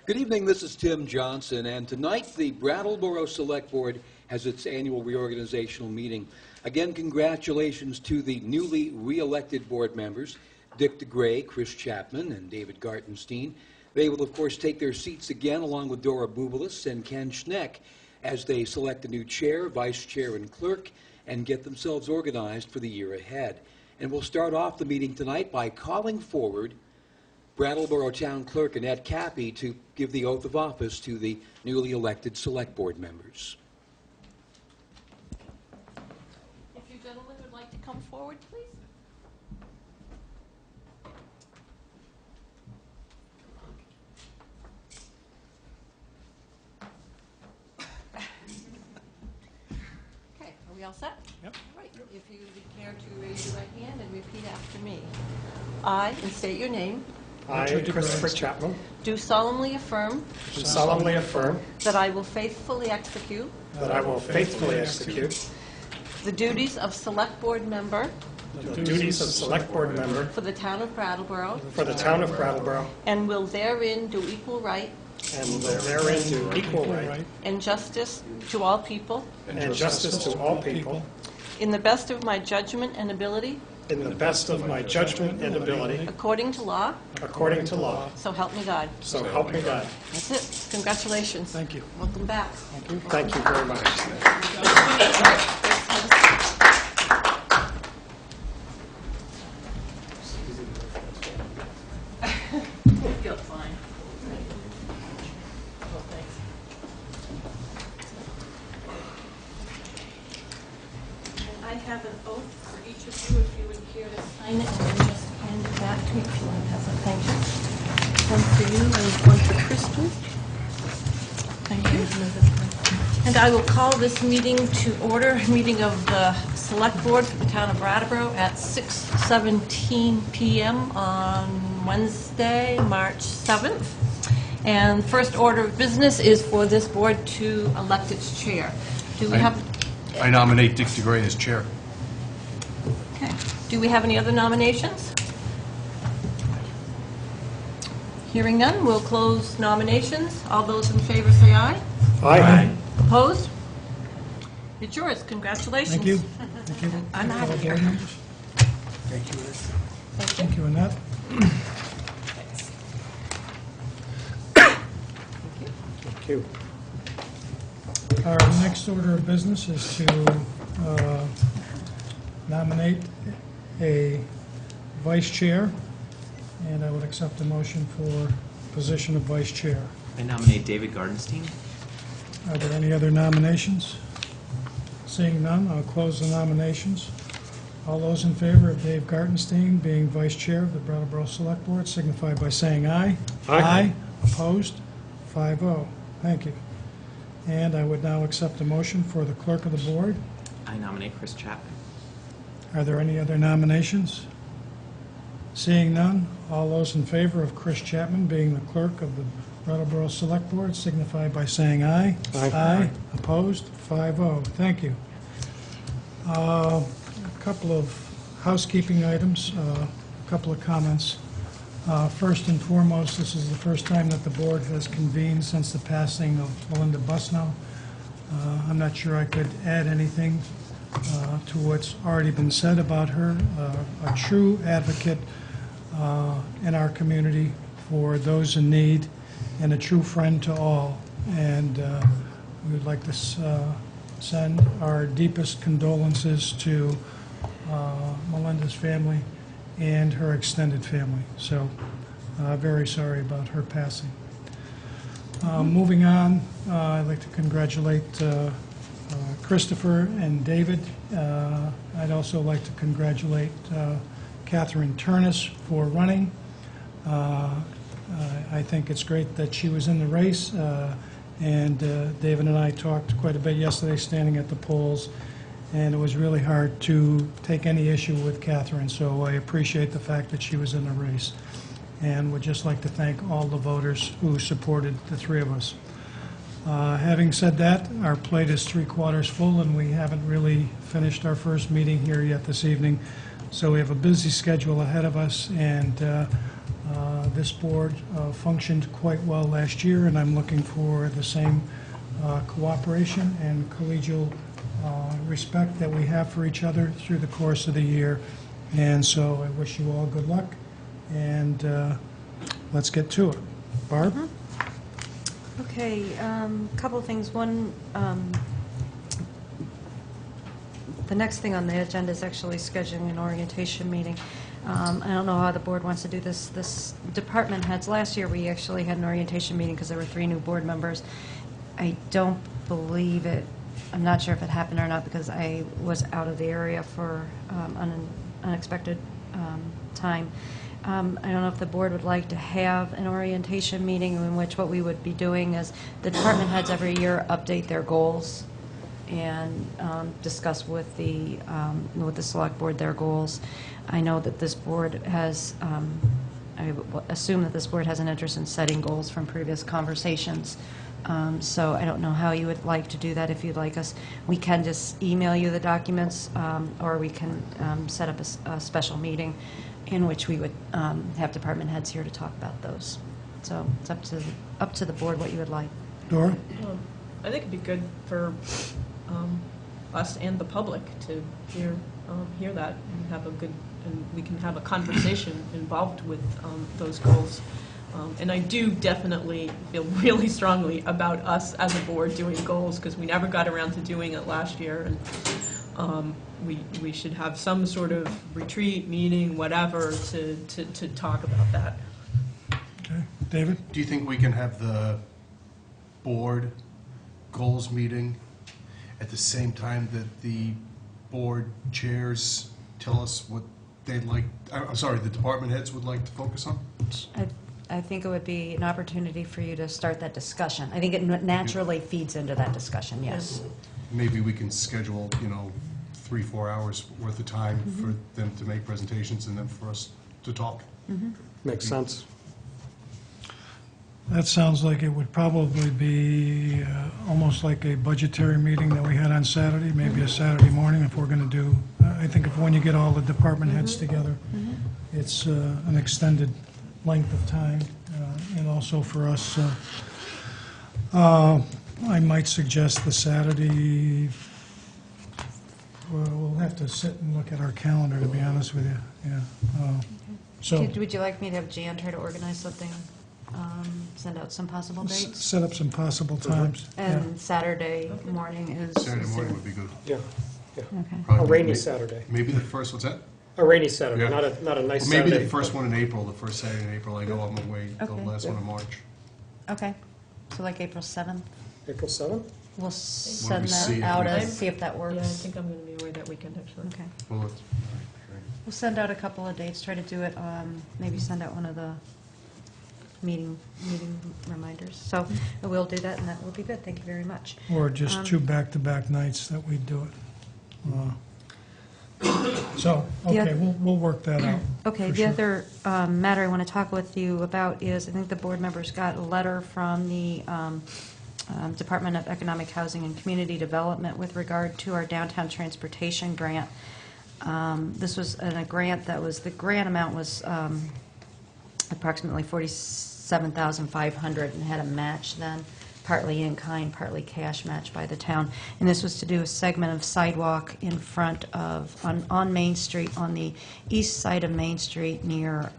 Good evening, this is Tim Johnson, and tonight the Brattleboro Selectboard has its annual reorganizational meeting. Again, congratulations to the newly re-elected board members, Dick DeGray, Chris Chapman, and David Gartenstein. They will, of course, take their seats again along with Dora Bubelis and Ken Schneck as they select a new chair, vice chair, and clerk and get themselves organized for the year ahead. And we'll start off the meeting tonight by calling forward Brattleboro Town Clerk Annette Cappy to give the oath of office to the newly elected Select Board members. If you gentlemen would like to come forward, please. Okay, are we all set? Yep. All right, if you care to raise your right hand and repeat after me. I, and state your name, I, Christopher Chapman, do solemnly affirm do solemnly affirm that I will faithfully execute that I will faithfully execute the duties of Select Board member the duties of Select Board member for the town of Brattleboro for the town of Brattleboro and will therein do equal right and will therein do equal right and justice to all people and justice to all people in the best of my judgment and ability, in the best of my judgment and ability, according to law, according to law. so help me God. So help me God. That's it. Congratulations. Thank you. Welcome back. Thank you very much. You're fine. Well, thanks. And I have an oath for each of you, if you would care to sign it, and then just hand it back to me if you want to have it. Thank you. One for you and one for Kristen. Thank you. And I will call this meeting to order, meeting of the Select Board for the town of Brattleboro at 6:17 p.m. on Wednesday, March 7th. And first order of business is for this board to elect its chair. Do we have... I nominate Dick DeGray as chair. Okay. Do we have any other nominations? Hearing none, we'll close nominations. All those in favor say aye. Aye. Opposed? It's yours. Congratulations. Thank you. Thank you. I'm out of here. Thank you. Thank you, Annette. Thank you. Our next order of business is to nominate a vice chair, and I would accept a motion for position of vice chair. I nominate David Gartenstein. Are there any other nominations? Seeing none, I'll close the nominations. All those in favor of Dave Gartenstein being vice chair of the Brattleboro Select Board signify by saying aye. Aye. Opposed? 5-0. Thank you. And I would now accept a motion for the clerk of the board. I nominate Chris Chapman. Are there any other nominations? Seeing none, all those in favor of Chris Chapman being the clerk of the Brattleboro Select Board signify by saying aye. Aye. Opposed? 5-0. Thank you. A couple of housekeeping items, a couple of comments. First and foremost, this is the first time that the board has convened since the passing of Melinda Busnow. I'm not sure I could add anything to what's already been said about her. A true advocate in our community for those in need and a true friend to all. And we would like to send our deepest condolences to Melinda's family and her extended family. So very sorry about her passing. Moving on, I'd like to congratulate Christopher and David. I'd also like to congratulate Catherine Turnus for running. I think it's great that she was in the race, and David and I talked quite a bit yesterday standing at the polls, and it was really hard to take any issue with Catherine, so I appreciate the fact that she was in the race, and would just like to thank all the voters who supported the three of us. Having said that, our plate is 3/4 full, and we haven't really finished our first meeting here yet this evening, so we have a busy schedule ahead of us, and This board functioned quite well last year, and I'm looking for the same cooperation and collegial respect that we have for each other through the course of the year. And so I wish you all good luck, and let's get to it. Barb? Okay, couple of things. One, the next thing on the agenda is actually scheduling an orientation meeting. I don't know how the board wants to do this. This department heads, last year we actually had an orientation meeting because there were 3 new board members. I don't believe it, I'm not sure if it happened or not because I was out of the area for an unexpected time. I don't know if the board would like to have an orientation meeting in which what we would be doing is the department heads every year update their goals and discuss with the select board their goals. I know that this board has, I assume that this board has an interest in setting goals from previous conversations. So I don't know how you would like to do that. If you'd like us, we can just email you the documents, or we can set up a special meeting in which we would have department heads here to talk about those. So it's up to the board what you would like. Dora? I think it'd be good for us and the public to hear that and have and we can have a conversation involved with those goals. And I do definitely feel really strongly about us as a board doing goals because we never got around to doing it last year. And we should have some sort of retreat, meeting, whatever, to talk about that. Okay. David? Do you think we can have the board goals meeting at the same time that the board chairs tell us what they'd like, I'm sorry, the department heads would like to focus on? I think it would be an opportunity for you to start that discussion. I think it naturally feeds into that discussion, yes. Maybe we can schedule, 3-4 hours worth of time for them to make presentations and then for us to talk. Makes sense. That sounds like it would probably be almost like a budgetary meeting that we had on Saturday, maybe a Saturday morning if we're going to do, I think if when you get all the department heads together, it's an extended length of time, and also for us, I might suggest the Saturday, well, we'll have to sit and look at our calendar, to be honest with you, yeah. So, Would you like me to have Jan try to organize something, send out some possible dates? set up some possible times. Yeah. And Saturday morning is... Saturday morning would be good. Yeah, Okay. a Probably rainy may- Saturday. Maybe the first, what's that? A rainy Saturday, Yeah. not a nice Well, maybe Saturday. the first one in April, the first Saturday in April. I know I'm away the Okay. last one in March. Okay, so like April 7th? April 7th? We'll send we see that if out we- and see if that works. Yeah, I think I'm going to be away that weekend, actually. Okay. Well, all right, great. We'll send out a couple of dates, try to do it, maybe send out one of the meeting reminders. So we'll do that, and that will be good. Thank you very much. Or just 2 back-to-back nights that we do it. So, okay, we'll work that out. Okay, for the sure. other matter I want to talk with you about is, I think the board members got a letter from the Department of Economic Housing and Community Development with regard to our downtown transportation grant. This was a grant that was, the grant amount was approximately $47,500 and had a match then, partly in kind, partly cash match by the town. And this was to do a segment of sidewalk in front of, on Main Street, on the east side of Main Street near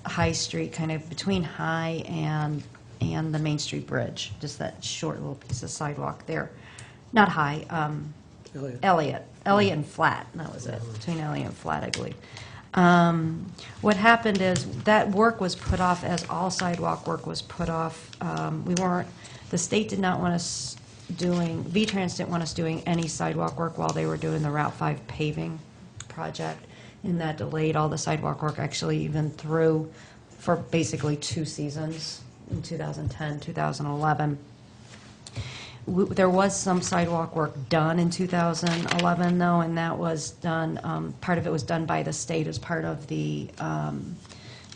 High Street, kind of between High and the Main Street Bridge, just that short little piece of sidewalk there. Not High, Elliott and Flat, that was it, between Elliott and Flat, I believe. What happened is that work was put off as all sidewalk work was put off. The state did not want us doing, V-Trans didn't want us doing any sidewalk work while they were doing the Route 5 paving project, and that delayed all the sidewalk work actually even through for basically 2 seasons in 2010, 2011. There was some sidewalk work done in 2011, though, and that was done, part of it was done by the state as part of the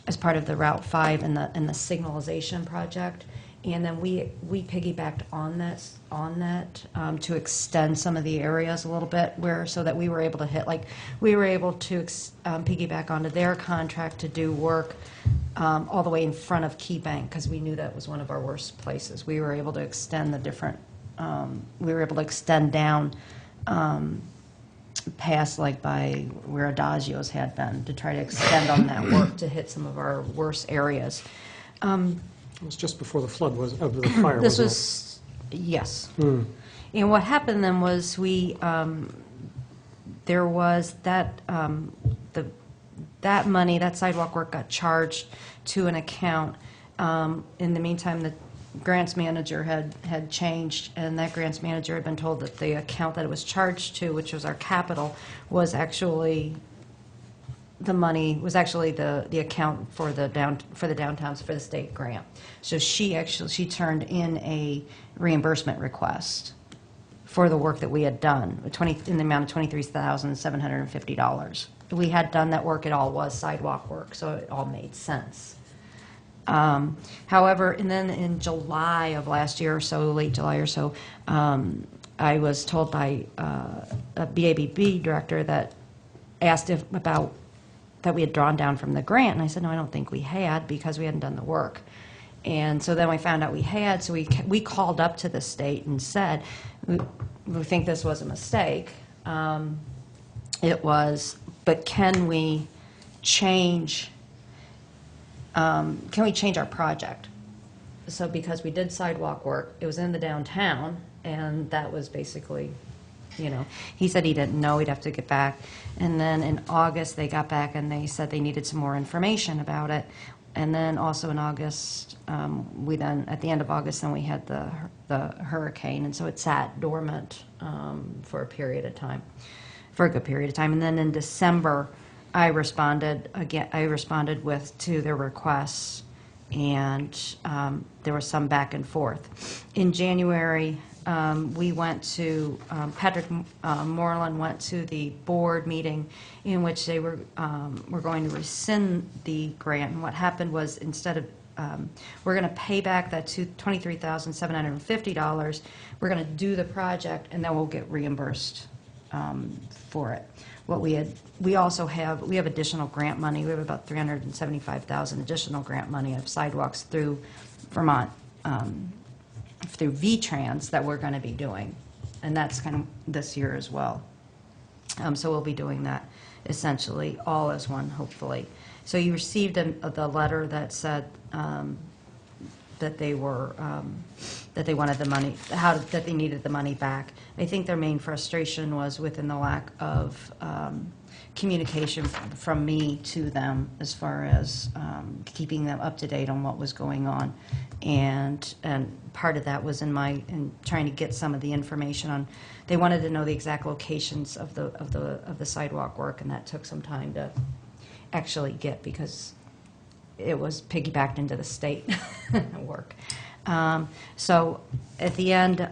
Route 5 and the signalization project. And then we piggybacked on that to extend some of the areas a little bit so that we were able to piggyback onto their contract to do work all the way in front of Key Bank, because we knew that was one of our worst places. We were able to extend down past like by where Adagio's had been, to try to extend on that work to hit some of our worst areas. It was just before the flood, of the fire, This wasn't was, yes. it? And what happened then was there was that, that money, that sidewalk work got charged to an account. In the meantime, the grants manager had changed, and that grants manager had been told that the account that it was charged to, which was our capital, was actually the money, was actually the account for the downtowns for the state grant. So she turned in a reimbursement request for the work that we had done, in the amount of $23,750. We had done that work, it all was sidewalk work, so it all made sense. However, and then in July of last year or so, late July or so, I was told by a BABB director that asked about that we had drawn down from the grant, and I said, no, I don't think we had, because we hadn't done the work. And so then we found out we had, so we called up to the state and said, we think this was a mistake. It was, but can we change our project? So because we did sidewalk work, it was in the downtown, and that was basically, he said he didn't know, he'd have to get back. And then in August, they got back and they said they needed some more information about it. And then also in August, at the end of August, then we had the hurricane, and so it sat dormant for a good period of time. And then in December, I responded to their requests, and there was some back and forth. In January, we went to, Patrick Moreland went to the board meeting in which they were going to rescind the grant. And what happened was, instead of, we're going to pay back that $23,750, we're going to do the project, and then we'll get reimbursed for it. We have additional grant money. We have about $375,000 additional grant money of sidewalks through Vermont, through VTrans, that we're going to be doing, and that's kind of this year as well. So we'll be doing that essentially all as one, hopefully. So you received the letter that said that they wanted the money, that they needed the money back. I think their main frustration was within the lack of communication from me to them, as far as keeping them up to date on what was going on, and part of that was in trying to get some of the information on. They wanted to know the exact locations of the sidewalk work, and that took some time to actually get, because it was piggybacked into the state work. So at the end,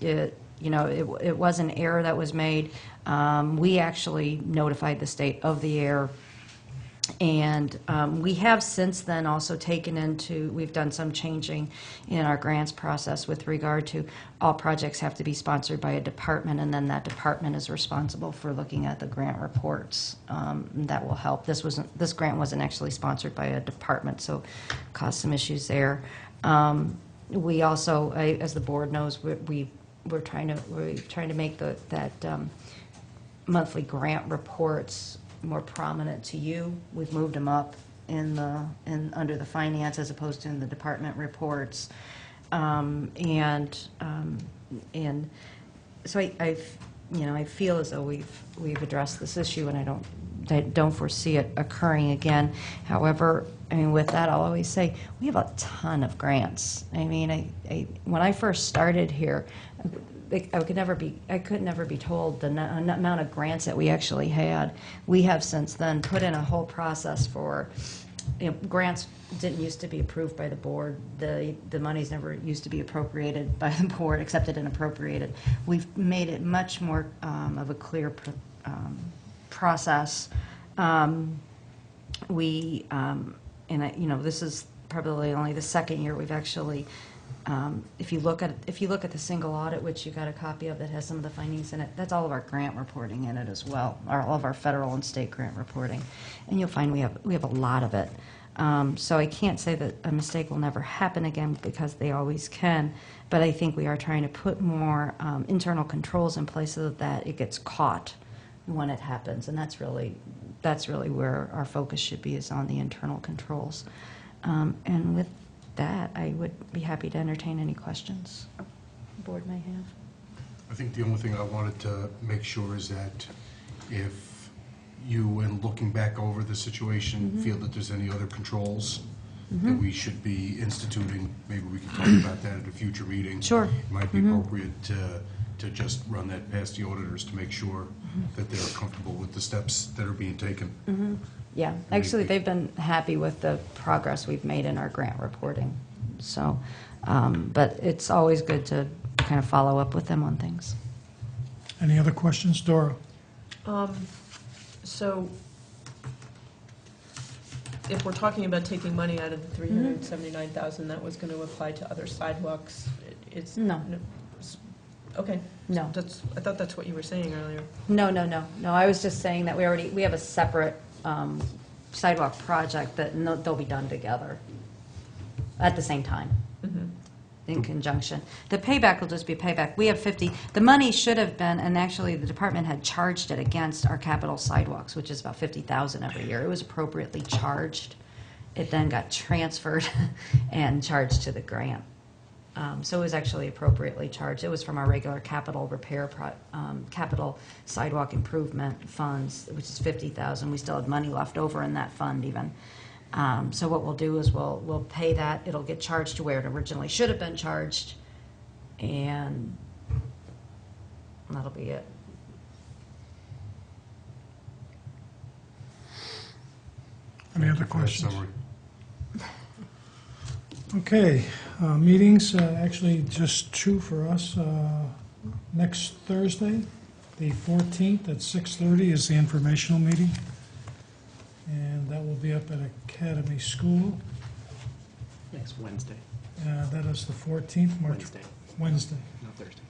it was an error that was made. We actually notified the state of the error, and we have since then also we've done some changing in our grants process with regard to all projects have to be sponsored by a department, and then that department is responsible for looking at the grant reports. That will help. This grant wasn't actually sponsored by a department, so caused some issues there. We also, as the board knows, we're trying to make that monthly grant reports more prominent to you. We've moved them up under the finance as opposed to in the department reports, and so I feel as though we've addressed this issue, and I don't foresee it occurring again. However, with that, I'll always say we have a ton of grants. When I first started here, I could never be told the amount of grants that we actually had. We have since then put in a whole process for, grants didn't used to be approved by the board. The monies never used to be appropriated by the board, accepted and appropriated. We've made it much more of a clear process. This is probably only the second year we've actually, if you look at the single audit, which you got a copy of that has some of the findings in it, that's all of our grant reporting in it as well, all of our federal and state grant reporting. And you'll find we have a lot of it. So I can't say that a mistake will never happen again, because they always can, but I think we are trying to put more internal controls in place so that it gets caught when it happens, and that's really where our focus should be, is on the internal controls. And with that, I would be happy to entertain any questions the board may have. I think the only thing I wanted to make sure is that if you, in looking back over the situation, feel that there's any other controls that we should be instituting, maybe we can talk about that at a future meeting. Sure. It might be appropriate to just run that past the auditors to make sure that they're comfortable with the steps that are being taken. Yeah, actually, they've been happy with the progress we've made in our grant reporting. So, but it's always good to kind of follow up with them on things. Any other questions? Dora? So if we're talking about taking money out of the 379,000, that was going to apply to other sidewalks, it's... No. Okay. No. I thought that's what you were saying earlier. No, I was just saying that we have a separate sidewalk project that they'll be done together at the same time, in conjunction. The payback will just be payback. We have 50, the money should have been, and actually the department had charged it against our capital sidewalks, which is about 50,000 every year. It was appropriately charged. It then got transferred and charged to the grant. So it was actually appropriately charged. It was from our regular capital repair, capital sidewalk improvement funds, which is 50,000. We still had money left over in that fund even. So what we'll do is we'll pay that. It'll get charged to where it originally should have been charged, and that'll be it. Any other Thank you for that questions? summary. Okay, meetings, actually just two for us. Next Thursday, the 14th at 6:30 is the informational meeting, and that will be up at Academy School. Next Wednesday. That is the 14th, March. Wednesday. Not Thursday.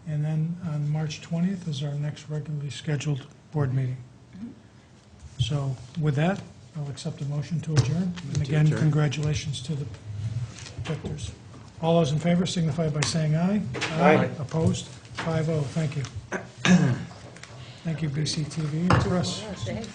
And then on March 20th is our next regularly scheduled board meeting. So with that, I'll accept a motion to adjourn. And again, adjourn. congratulations to the victors. All those in favor signify by saying aye. Aye. Opposed? 5-0. Thank you. Thank you, BCTV and press. Thanks.